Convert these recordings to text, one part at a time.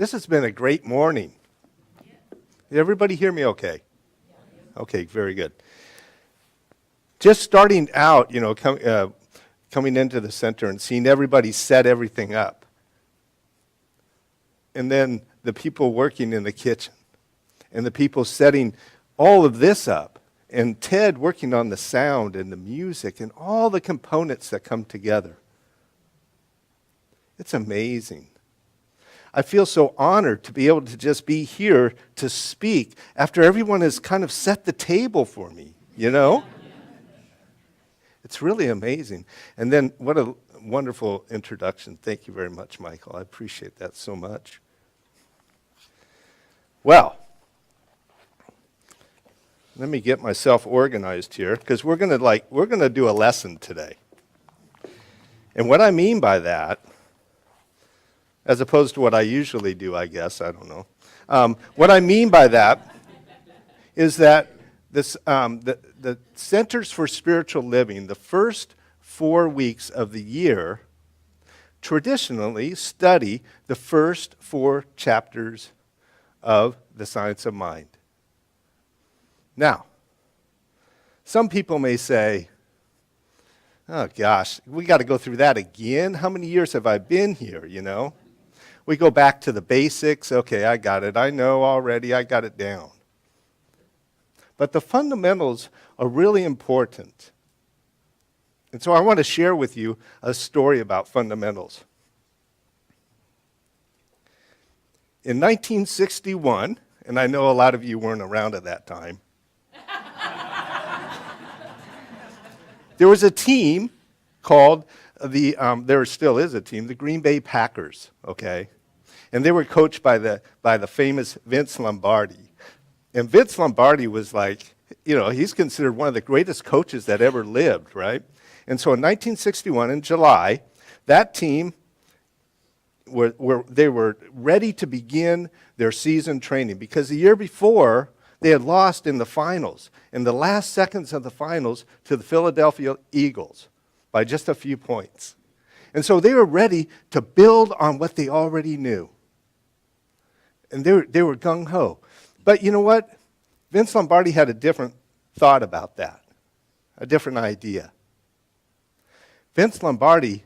This has been a great morning. Did everybody hear me okay? Okay, very good. Just starting out, coming into the center and seeing everybody set everything up. And then the people working in the kitchen. And the people setting all of this up. And Ted working on the sound and the music and all the components that come together. It's amazing. I feel so honored to be able to just be here to speak after everyone has kind of set the table for me, It's really amazing. And then what a wonderful introduction. Thank you very much, Michael. I appreciate that so much. Well, let me get myself organized here because we're going to do a lesson today. And what I mean by that, as opposed to what I usually do, I guess, I don't know. What I mean by that is that this, the Centers for Spiritual Living, the first 4 weeks of the year, traditionally study the first 4 chapters of the Science of Mind. Now, some people may say, oh gosh, we got to go through that again? How many years have I been here, We go back to the basics. Okay, I got it. I know already. I got it down. But the fundamentals are really important. And so I want to share with you a story about fundamentals. In 1961, and I know a lot of you weren't around at that time, there was a team called there still is a team, the Green Bay Packers, okay? And they were coached by the famous Vince Lombardi. And Vince Lombardi was like, he's considered one of the greatest coaches that ever lived, right? And so in 1961, in July, that team, they were ready to begin their season training because the year before, they had lost in the finals, in the last seconds of the finals, to the Philadelphia Eagles by just a few points. And so they were ready to build on what they already knew. And they were gung-ho. But you know what? Vince Lombardi had a different thought about that, a different idea. Vince Lombardi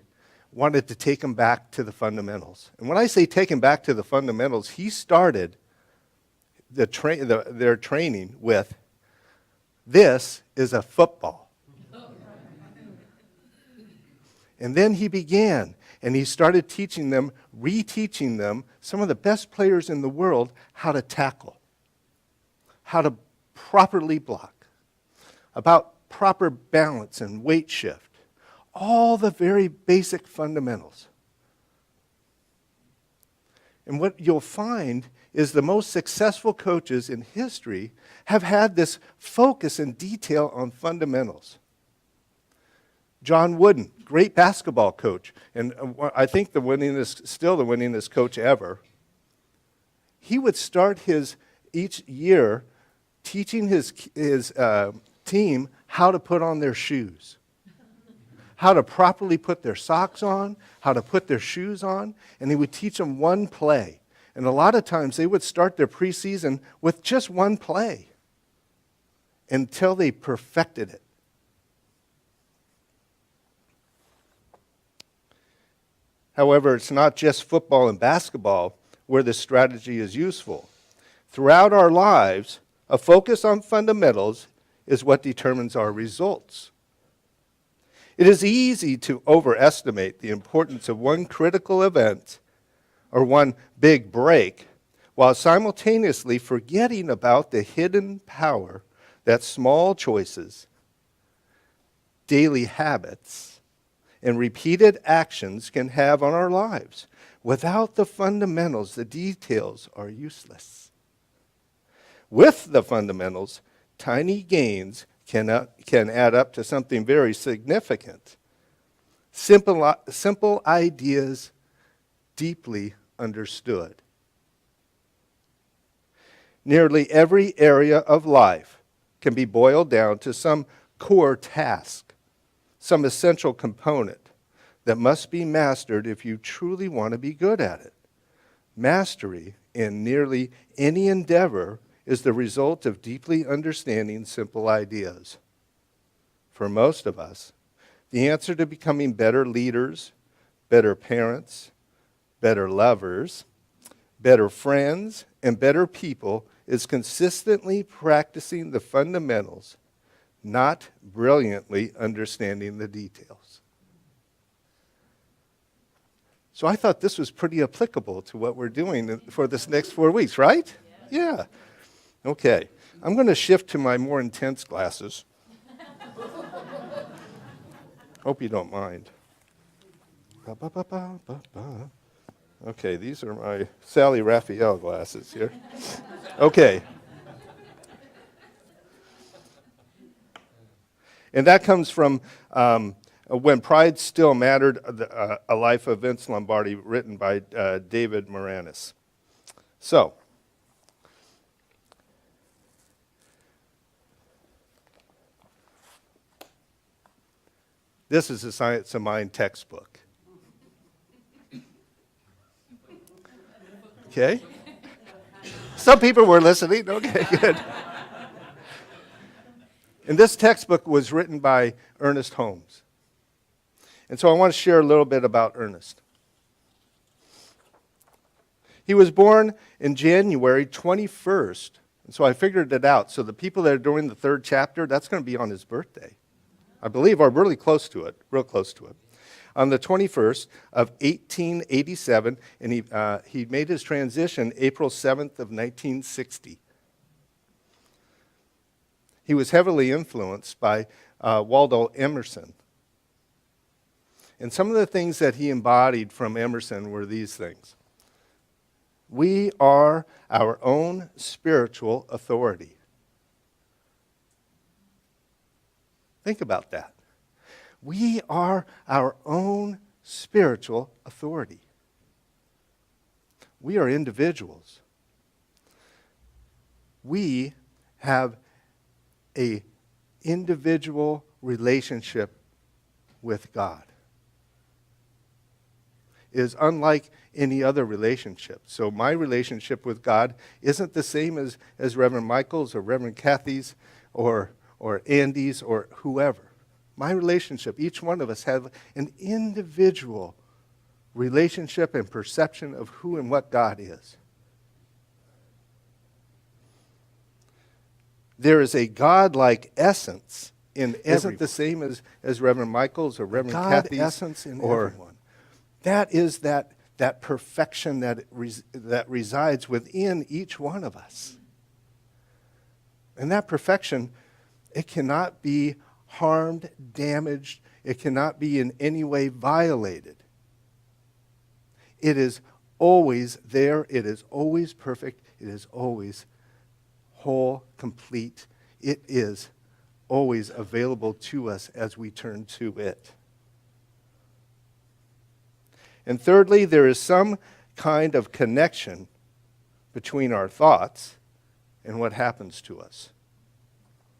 wanted to take them back to the fundamentals. And when I say take them back to the fundamentals, he started their training with, this is a football. And then he began, and he started teaching them, reteaching them, some of the best players in the world, how to tackle, how to properly block, about proper balance and weight shift, all the very basic fundamentals. And what you'll find is the most successful coaches in history have had this focus and detail on fundamentals. John Wooden, great basketball coach, and I think still the winningest coach ever. He would start each year teaching his team how to put on their shoes, how to properly put their socks on, how to put their shoes on, and he would teach them one play. And a lot of times they would start their preseason with just one play until they perfected it. However, it's not just football and basketball where this strategy is useful. Throughout our lives, a focus on fundamentals is what determines our results. It is easy to overestimate the importance of one critical event or one big break while simultaneously forgetting about the hidden power that small choices, daily habits, and repeated actions can have on our lives. Without the fundamentals, the details are useless. With the fundamentals, tiny gains can add up to something very significant. Simple ideas deeply understood. Nearly every area of life can be boiled down to some core task, some essential component that must be mastered if you truly want to be good at it. Mastery in nearly any endeavor is the result of deeply understanding simple ideas. For most of us, the answer to becoming better leaders, better parents, better lovers, better friends, and better people is consistently practicing the fundamentals, not brilliantly understanding the details. So I thought this was pretty applicable to what we're doing for this next 4 weeks, right? Yeah. Okay. I'm going to shift to my more intense glasses. Hope you don't mind. Okay, these are my Sally Raphael glasses here. Okay. And that comes from When Pride Still Mattered, A Life of Vince Lombardi, written by David Moranis. So, this is a Science of Mind textbook. Okay? Some people were listening. Okay, good. And this textbook was written by Ernest Holmes. And so I want to share a little bit about Ernest. He was born in January 21st, and so I figured it out. So the people that are doing the third chapter, that's going to be on his birthday. I believe are really close to it, real close to it. On the 21st of 1887, and he made his transition April 7th of 1960. He was heavily influenced by Waldo Emerson. And some of the things that he embodied from Emerson were these things. We are our own spiritual authority. Think about that. We are our own spiritual authority. We are individuals. We have an individual relationship with God. It is unlike any other relationship. So my relationship with God isn't the same as Reverend Michael's or Reverend Kathy's or Andy's or whoever. My relationship, each one of us have an individual relationship and perception of who and what God is. There is a God-like essence in everyone. Isn't the same as Reverend Michael's or Reverend Kathy's essence in everyone. That is that perfection that resides within each one of us. And that perfection, it cannot be harmed, damaged. It cannot be in any way violated. It is always there. It is always perfect. It is always whole, complete. It is always available to us as we turn to it. And thirdly, there is some kind of connection between our thoughts and what happens to us.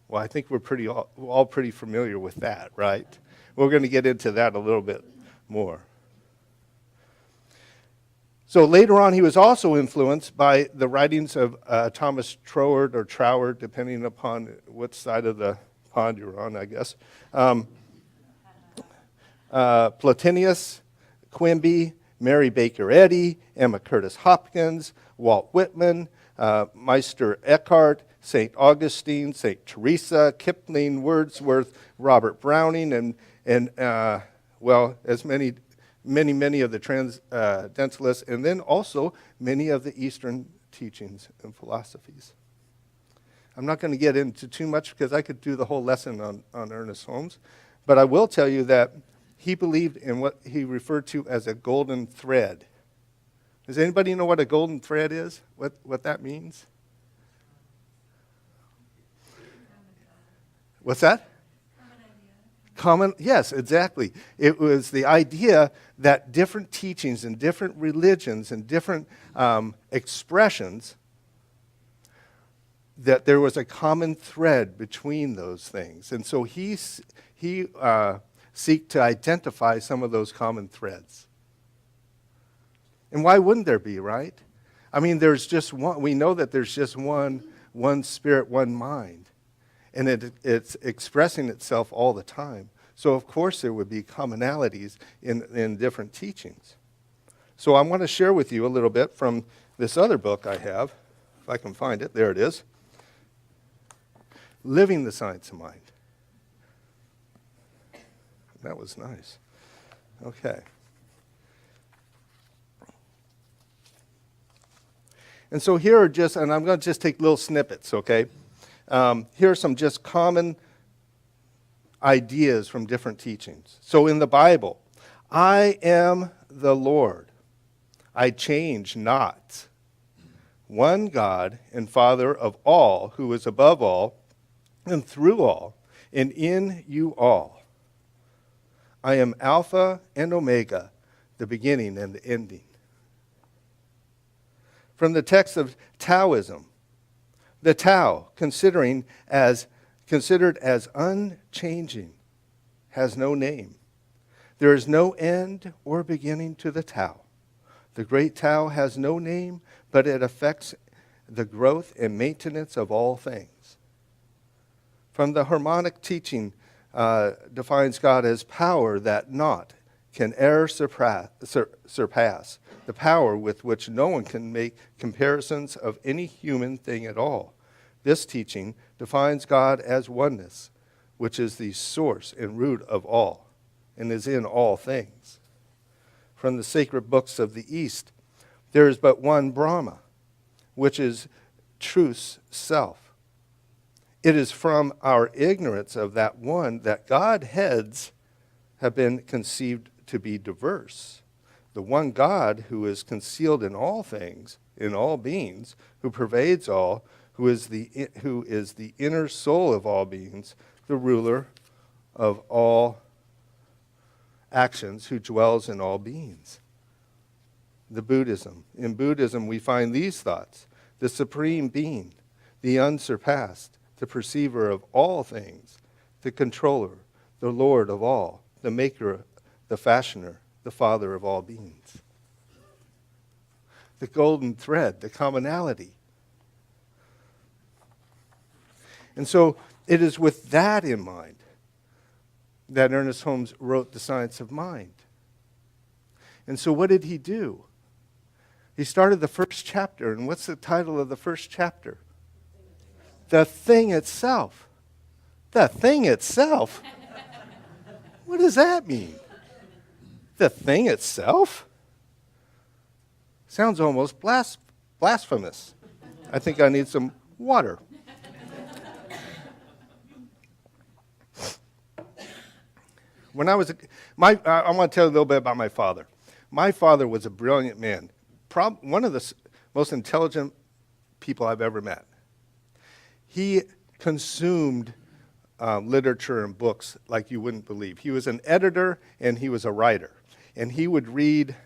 Well, I think we're all pretty familiar with that, right? We're going to get into that a little bit more. So later on, he was also influenced by the writings of Thomas Troward or Troward, depending upon what side of the pond you're on, I guess. Plotinus, Quimby, Mary Baker Eddy, Emma Curtis Hopkins, Walt Whitman, Meister Eckhart, St. Augustine, St. Teresa, Kipling, Wordsworth, Robert Browning, and as many of the transcendentalists, and then also many of the Eastern teachings and philosophies. I'm not going to get into too much because I could do the whole lesson on Ernest Holmes, but I will tell you that he believed in what he referred to as a golden thread. Does anybody know what a golden thread is? What that means? What's that? Common, yes, exactly. It was the idea that different teachings and different religions and different expressions, that there was a common thread between those things. And so he seek to identify some of those common threads. And why wouldn't there be, right? I mean, there's just one. We know that there's just one spirit, one mind. And it's expressing itself all the time. So, of course, there would be commonalities in different teachings. So I want to share with you a little bit from this other book I have, if I can find it. There it is. Living the Science of Mind. That was nice. Okay. And so here are just, and I'm going to just take little snippets, okay? Here are some just common ideas from different teachings. So in the Bible, I am the Lord. I change not. One God and Father of all, who is above all and through all and in you all. I am Alpha and Omega, the beginning and the ending. From the text of Taoism, the Tao, considered as unchanging, has no name. There is no end or beginning to the Tao. The great Tao has no name, but it affects the growth and maintenance of all things. From the harmonic teaching, defines God as power that naught can e'er surpass, the power with which no one can make comparisons of any human thing at all. This teaching defines God as oneness, which is the source and root of all, and is in all things. From the sacred books of the East, there is but one Brahma, which is truth's self. It is from our ignorance of that one that Godheads have been conceived to be diverse. The one God who is concealed in all things, in all beings, who pervades all, who is the inner soul of all beings, the ruler of all actions, who dwells in all beings. In Buddhism, we find these thoughts: the supreme being, the unsurpassed, the perceiver of all things, the controller, the Lord of all, the maker, the fashioner, the Father of all beings. The golden thread, the commonality. And so it is with that in mind that Ernest Holmes wrote The Science of Mind. And so what did he do? He started the first chapter, and what's the title of the first chapter? The Thing Itself. The Thing Itself? What does that mean? The Thing Itself? Sounds almost blasphemous. I think I need some water. When I want to tell you a little bit about my father. My father was a brilliant man. One of the most intelligent people I've ever met. He consumed literature and books like you wouldn't believe. He was an editor and he was a writer. And he would read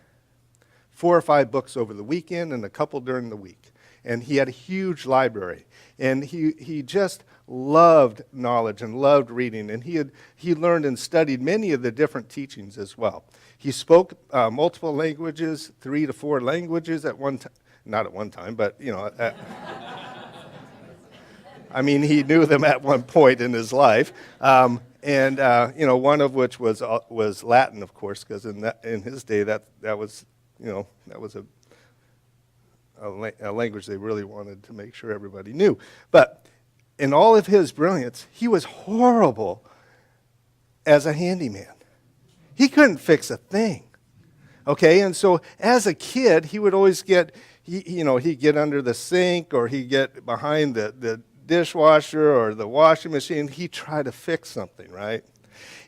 4 or 5 books over the weekend and a couple during the week. And he had a huge library. And he just loved knowledge and loved reading. And he learned and studied many of the different teachings as well. He spoke multiple languages, 3 to 4 languages at one time. Not at one time, but, you know, I mean, he knew them at one point in his life. You know, one of which was Latin, of course, because in his day that was, you know, that was a language they really wanted to make sure everybody knew. But in all of his brilliance, he was horrible as a handyman. He couldn't fix a thing. Okay, and so as a kid, he would always he'd get under the sink, or he'd get behind the dishwasher or the washing machine. He'd try to fix something, right?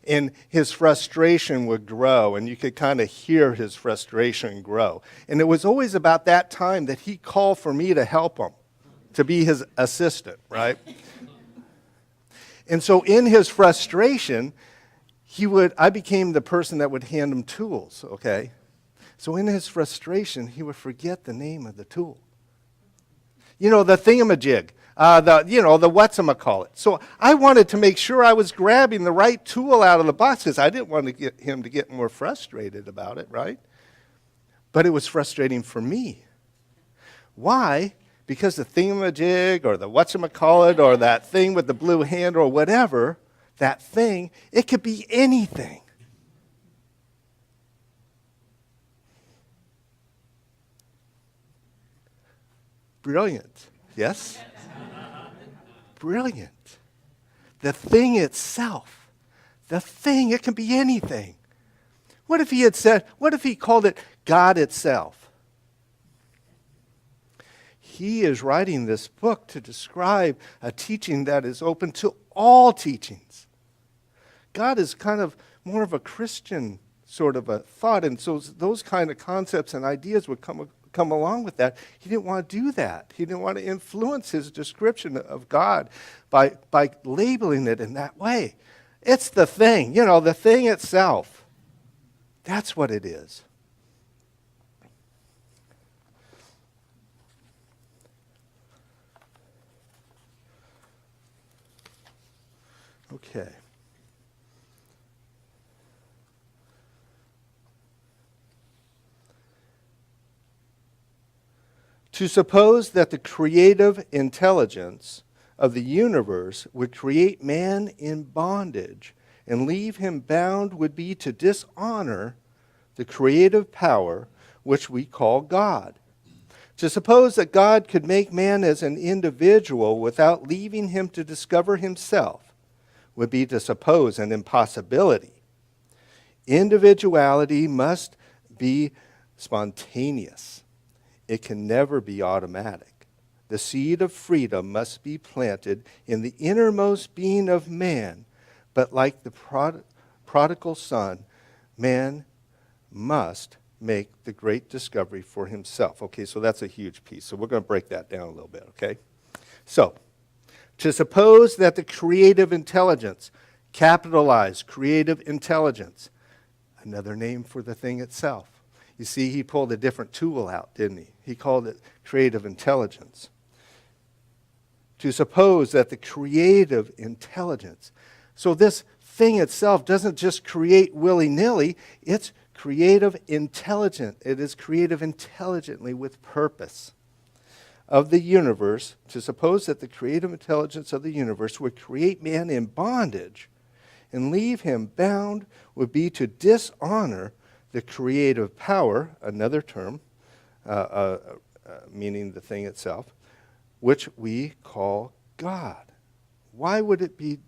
And his frustration would grow, and you could kind of hear his frustration grow. And it was always about that time that he called for me to help him, to be his assistant, right? And so in his frustration, I became the person that would hand him tools, okay? So in his frustration, he would forget the name of the tool. You know, the thingamajig. The whatchamacallit. So I wanted to make sure I was grabbing the right tool out of the box because I didn't want him to get more frustrated about it, right? But it was frustrating for me. Why? Because the thingamajig or the whatchamacallit or that thing with the blue hand or whatever, that thing, it could be anything. Brilliant. Yes? Brilliant. The thing itself. The thing, it can be anything. What if he called it God itself? He is writing this book to describe a teaching that is open to all teachings. God is kind of more of a Christian sort of a thought, and so those kind of concepts and ideas would come along with that. He didn't want to do that. He didn't want to influence his description of God by labeling it in that way. It's the thing, the thing itself. That's what it is. Okay. To suppose that the creative intelligence of the universe would create man in bondage and leave him bound would be to dishonor the creative power which we call God. To suppose that God could make man as an individual without leaving him to discover himself would be to suppose an impossibility. Individuality must be spontaneous. It can never be automatic. The seed of freedom must be planted in the innermost being of man, but like the prodigal son, man must make the great discovery for himself. Okay, so that's a huge piece. So we're going to break that down a little bit, okay? So, to suppose that the creative intelligence, capitalize creative intelligence, another name for the thing itself. You see, he pulled a different tool out, didn't he? He called it creative intelligence. To suppose that the creative intelligence, so this thing itself doesn't just create willy-nilly, it's creative intelligent. It is creative intelligently with purpose. Of the universe, to suppose that the creative intelligence of the universe would create man in bondage and leave him bound would be to dishonor the creative power, another term, meaning the thing itself, which we call God. Why would it be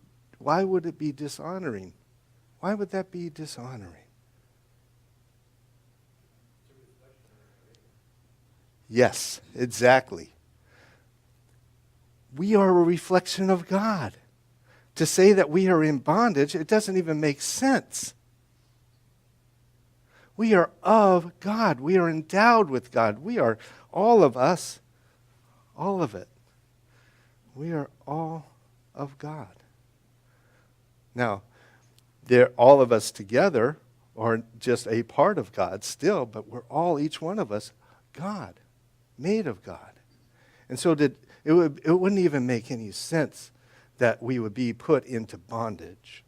dishonoring? Why would that be dishonoring? Yes, exactly. We are a reflection of God. To say that we are in bondage, it doesn't even make sense. We are of God. We are endowed with God. We are, all of us, all of it. We are all of God. Now, all of us together are just a part of God still, but we're all, each one of us, God, made of God. And so it wouldn't even make any sense that we would be put into bondage.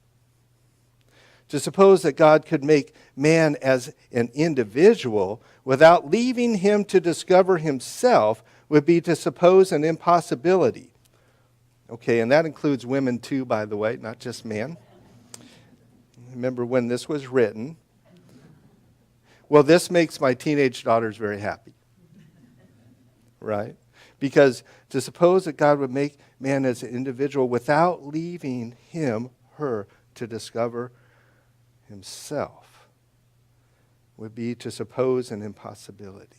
To suppose that God could make man as an individual without leaving him to discover himself would be to suppose an impossibility. Okay, and that includes women too, by the way, not just men. Remember when this was written? Well, this makes my teenage daughters very happy. Right? Because to suppose that God would make man as an individual without leaving him, her, to discover himself would be to suppose an impossibility.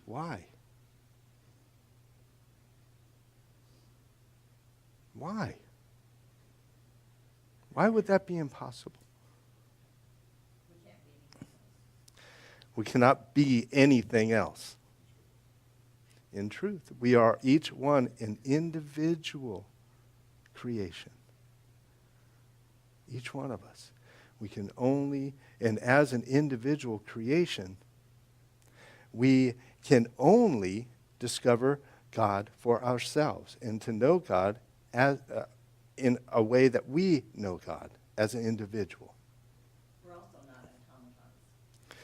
Why? Why? Why would that be impossible? We cannot be anything else. In truth, we are each one an individual creation. Each one of us. We can only, and as an individual creation, we can only discover God for ourselves and to know God as in a way that we know God as an individual. We're also not automatons.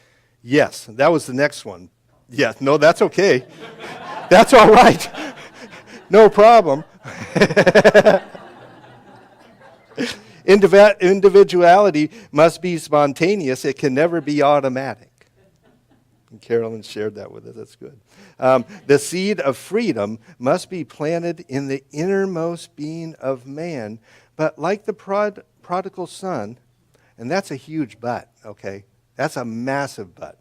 Yes, that was the next one. Yes, no, that's okay. That's all right. No problem. Individuality must be spontaneous. It can never be automatic. And Carolyn shared that with us. That's good. The seed of freedom must be planted in the innermost being of man. But like the prodigal son, and that's a huge but, okay? That's a massive but.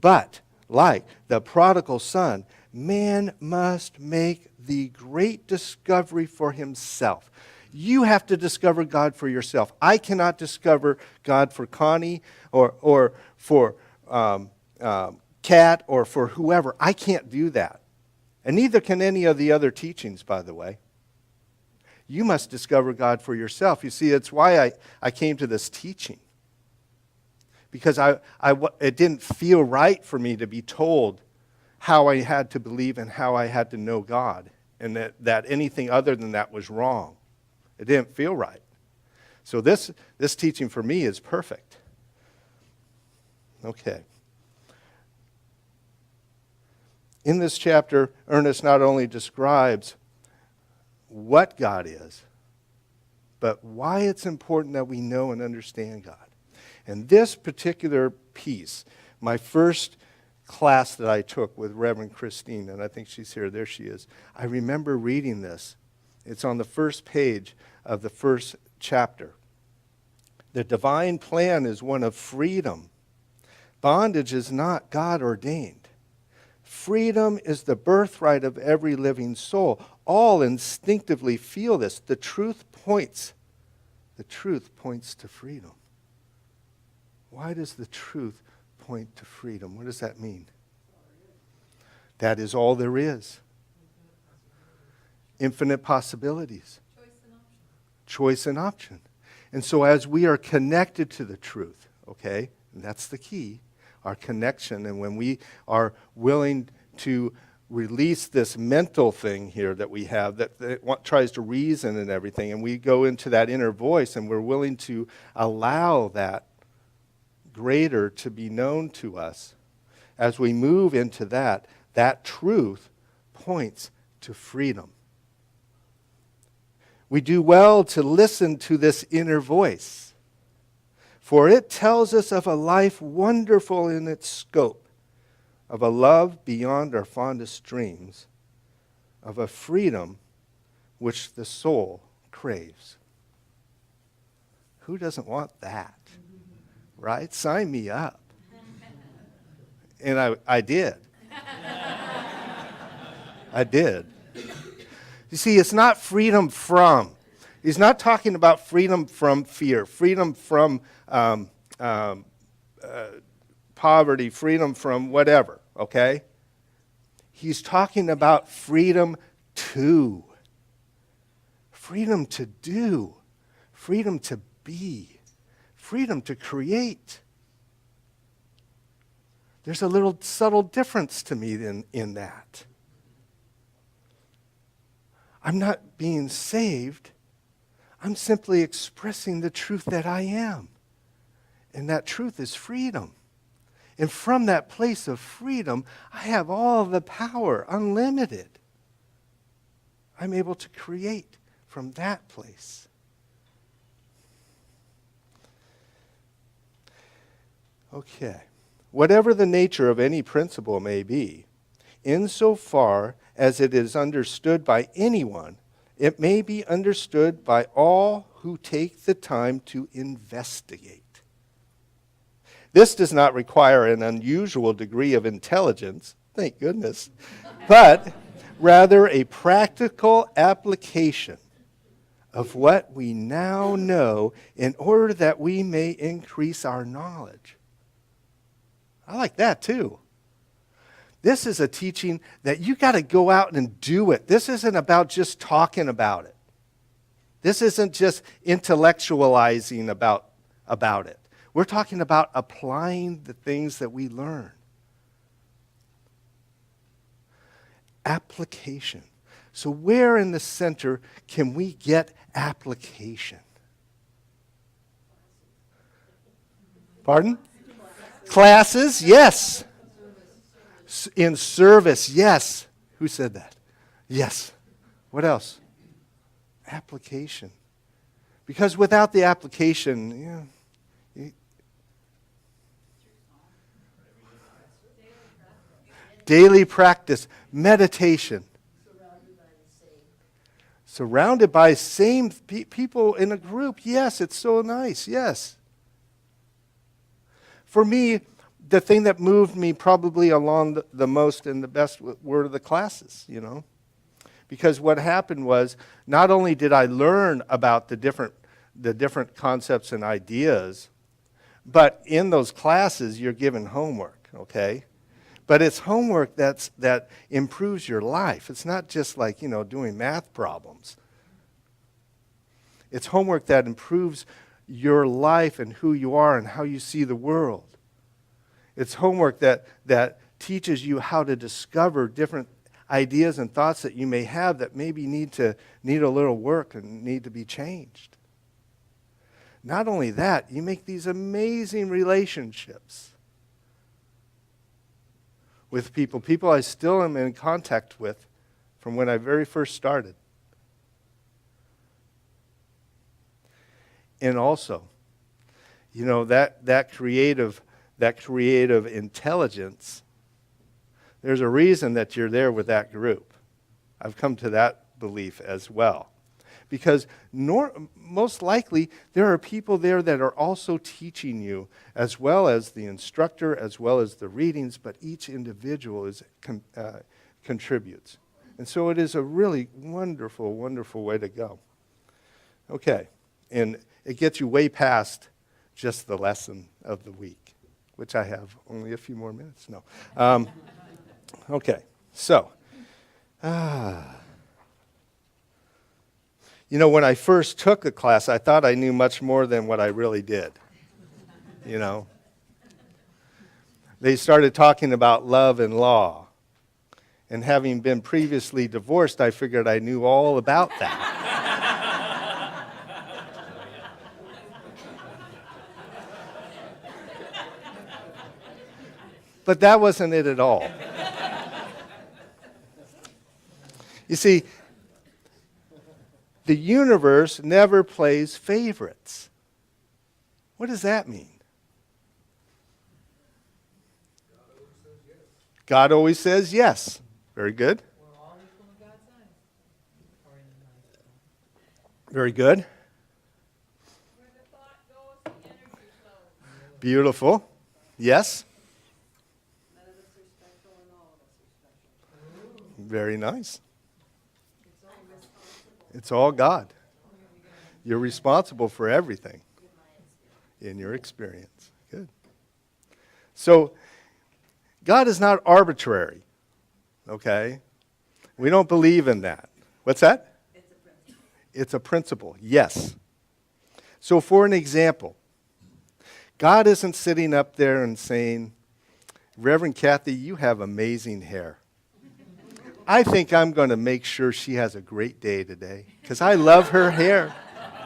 But like the prodigal son, man must make the great discovery for himself. You have to discover God for yourself. I cannot discover God for Connie or for Kat or for whoever. I can't do that. And neither can any of the other teachings, by the way. You must discover God for yourself. You see, it's why I came to this teaching. Because it didn't feel right for me to be told how I had to believe and how I had to know God. And that anything other than that was wrong. It didn't feel right. So this teaching for me is perfect. Okay. In this chapter, Ernest not only describes what God is, but why it's important that we know and understand God. And this particular piece, my first class that I took with Reverend Christine, and I think she's here, there she is. I remember reading this. It's on the first page of the first chapter. The divine plan is one of freedom. Bondage is not God ordained. Freedom is the birthright of every living soul. All instinctively feel this. The truth points to freedom. Why does the truth point to freedom? What does that mean? That is all there is. Infinite possibilities. Choice and option. And so as we are connected to the truth, okay, and that's the key, our connection, and when we are willing to release this mental thing here that we have that tries to reason and everything, and we go into that inner voice and we're willing to allow that greater to be known to us, as we move into that truth points to freedom. We do well to listen to this inner voice, for it tells us of a life wonderful in its scope, of a love beyond our fondest dreams, of a freedom which the soul craves. Who doesn't want that? Right? Sign me up. And I did. I did. You see, it's not freedom from. He's not talking about freedom from fear, freedom from poverty, freedom from whatever, okay? He's talking about freedom to. Freedom to do. Freedom to be. Freedom to create. There's a little subtle difference to me in that. I'm not being saved. I'm simply expressing the truth that I am. And that truth is freedom. And from that place of freedom, I have all the power, unlimited. I'm able to create from that place. Okay. Whatever the nature of any principle may be, insofar as it is understood by anyone, it may be understood by all who take the time to investigate. This does not require an unusual degree of intelligence, thank goodness, but rather a practical application of what we now know in order that we may increase our knowledge. I like that too. This is a teaching that you got to go out and do it. This isn't about just talking about it. This isn't just intellectualizing about it. We're talking about applying the things that we learn. Application. So where in the center can we get application? Pardon? Classes, yes. In service, yes. Who said that? Yes. What else? Application. Because without the application, daily practice, meditation. Surrounded by same people in a group. Yes, it's so nice. Yes. For me, the thing that moved me probably along the most and the best were the classes, Because what happened was, not only did I learn about the different concepts and ideas, but in those classes you're given homework, okay? But it's homework that improves your life. It's not just like, doing math problems. It's homework that improves your life and who you are and how you see the world. It's homework that teaches you how to discover different ideas and thoughts that you may have that maybe need a little work and need to be changed. Not only that, you make these amazing relationships with people I still am in contact with from when I very first started. And also, that creative intelligence, there's a reason that you're there with that group. I've come to that belief as well. Because most likely, there are people there that are also teaching you, as well as the instructor, as well as the readings, but each individual contributes. And so it is a really wonderful, wonderful way to go. Okay, and it gets you way past just the lesson of the week, which I have only a few more minutes. No. Okay, so... when I first took a class, I thought I knew much more than what I really did. They started talking about love and law. And having been previously divorced, I figured I knew all about that. But that wasn't it at all. You see, the universe never plays favorites. What does that mean? God always says yes. Very good. Very good. Beautiful. Yes. Very nice. It's all God. You're responsible for everything in your experience. Good. So, God is not arbitrary, okay? We don't believe in that. What's that? It's a principle. It's a principle, yes. So, for an example, God isn't sitting up there and saying, Reverend Kathy, you have amazing hair. I think I'm going to make sure she has a great day today because I love her hair.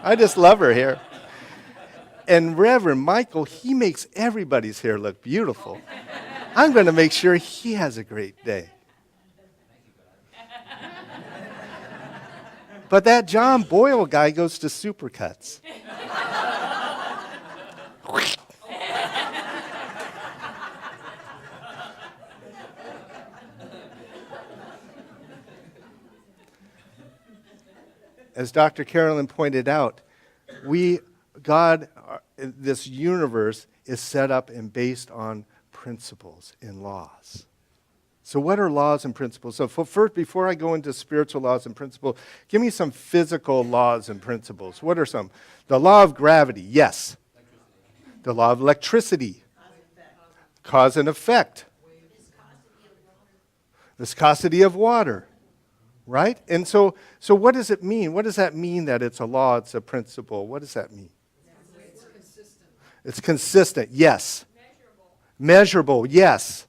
I just love her hair. And Reverend Michael, he makes everybody's hair look beautiful. I'm going to make sure he has a great day. But that John Boyle guy goes to Supercuts. As Dr. Carolyn pointed out, this universe is set up and based on principles and laws. So what are laws and principles? So first, before I go into spiritual laws and principles, give me some physical laws and principles. What are some? The law of gravity, yes. The law of electricity. Cause and effect. Viscosity of water. Right? And so what does it mean? What does that mean that it's a law, it's a principle? What does that mean? It's consistent. It's consistent, yes. Measurable, yes.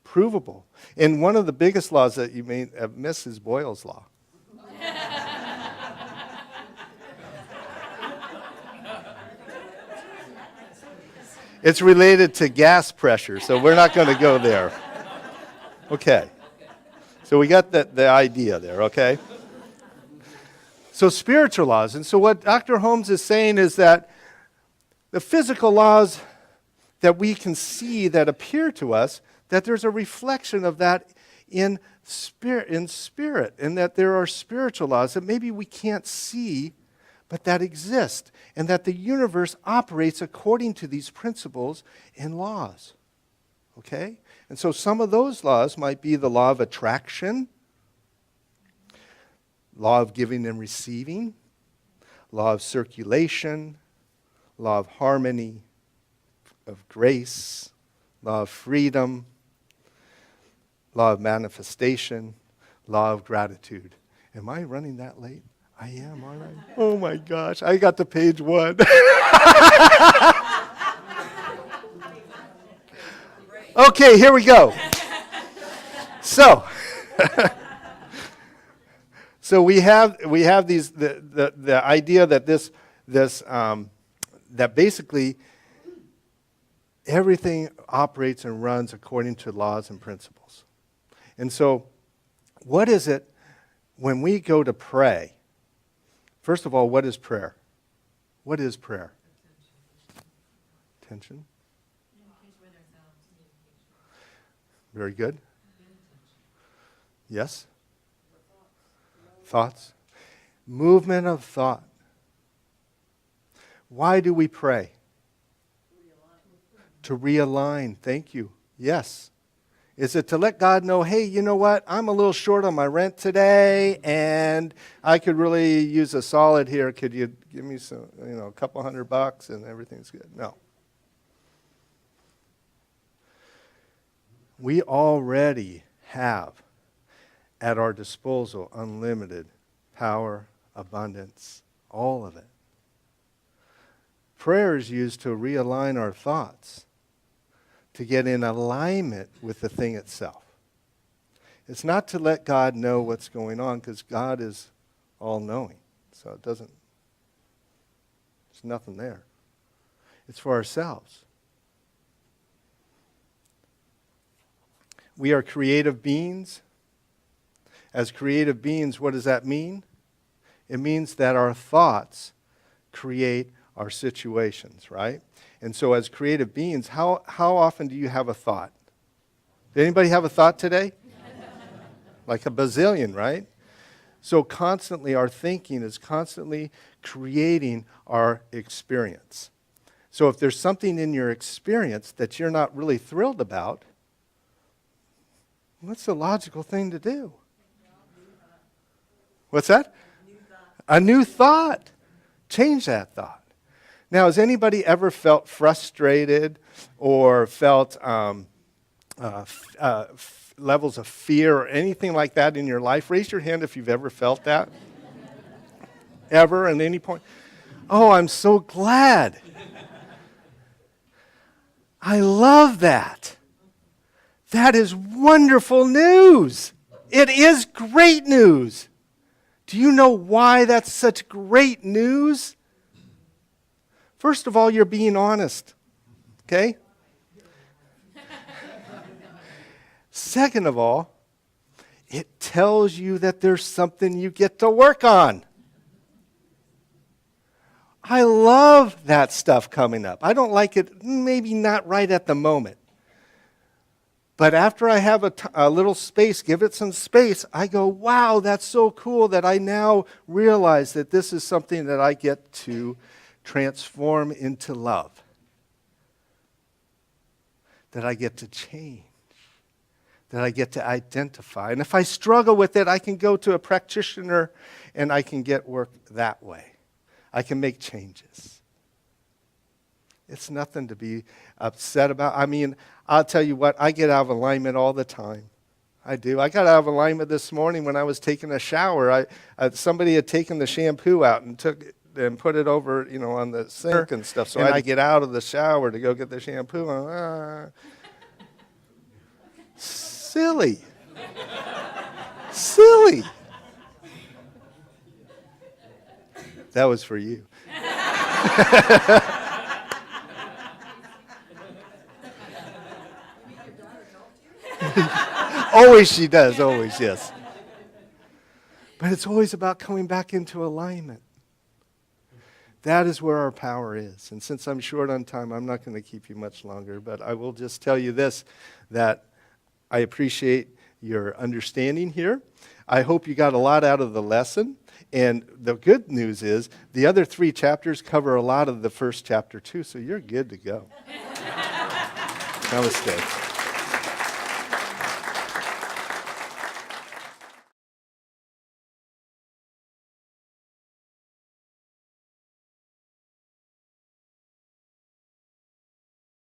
Provable. And one of the biggest laws that you may have missed is Boyle's law. It's related to gas pressure, so we're not going to go there. Okay. So we got the idea there, okay? So spiritual laws. And so what Dr. Holmes is saying is that the physical laws that we can see that appear to us, that there's a reflection of that in spirit, and that there are spiritual laws that maybe we can't see, but that exist, and that the universe operates according to these principles and laws. Okay? And so some of those laws might be the law of attraction, law of giving and receiving, law of circulation, law of harmony, of grace, law of freedom, law of manifestation, law of gratitude. Am I running that late? I am, all right. Oh my gosh, I got to page 1. Okay, here we go. So we have these the idea that that basically everything operates and runs according to laws and principles. And so what is it when we go to pray? First of all, what is prayer? What is prayer? Attention. Very good. Yes? Thoughts? Movement of thought. Why do we pray? To realign. Thank you. Yes. Is it to let God know, hey, you know what? I'm a little short on my rent today, and I could really use a solid here. Could you give me some, a couple $100 and everything's good? No. We already have at our disposal unlimited power, abundance, all of it. Prayer is used to realign our thoughts, to get in alignment with the thing itself. It's not to let God know what's going on, because God is all-knowing. So there's nothing there. It's for ourselves. We are creative beings. As creative beings, what does that mean? It means that our thoughts create our situations, right? And so as creative beings, how often do you have a thought? Did anybody have a thought today? Like a bazillion, right? So constantly our thinking is constantly creating our experience. So if there's something in your experience that you're not really thrilled about, what's the logical thing to do? What's that? A new thought. Change that thought. Now, has anybody ever felt frustrated or felt levels of fear or anything like that in your life? Raise your hand if you've ever felt that. Ever, at any point? Oh, I'm so glad. I love that. That is wonderful news. It is great news. Do you know why that's such great news? First of all, you're being honest, okay? Second of all, it tells you that there's something you get to work on. I love that stuff coming up. I don't like it, maybe not right at the moment. But after I have a little space, give it some space, I go, wow, that's so cool that I now realize that this is something that I get to transform into love. That I get to change. That I get to identify. And if I struggle with it, I can go to a practitioner and I can get work that way. I can make changes. It's nothing to be upset about. I mean, I'll tell you what, I get out of alignment all the time. I do. I got out of alignment this morning when I was taking a shower. Somebody had taken the shampoo out and put it over, on the sink and stuff. So I had to get out of the shower to go get the shampoo. Silly. Silly. That was for you. Always she does, always, yes. But it's always about coming back into alignment. That is where our power is. And since I'm short on time, I'm not going to keep you much longer, but I will just tell you this, that I appreciate your understanding here. I hope you got a lot out of the lesson. And the good news is the other 3 chapters cover a lot of the first chapter too, so you're good to go. Namaste.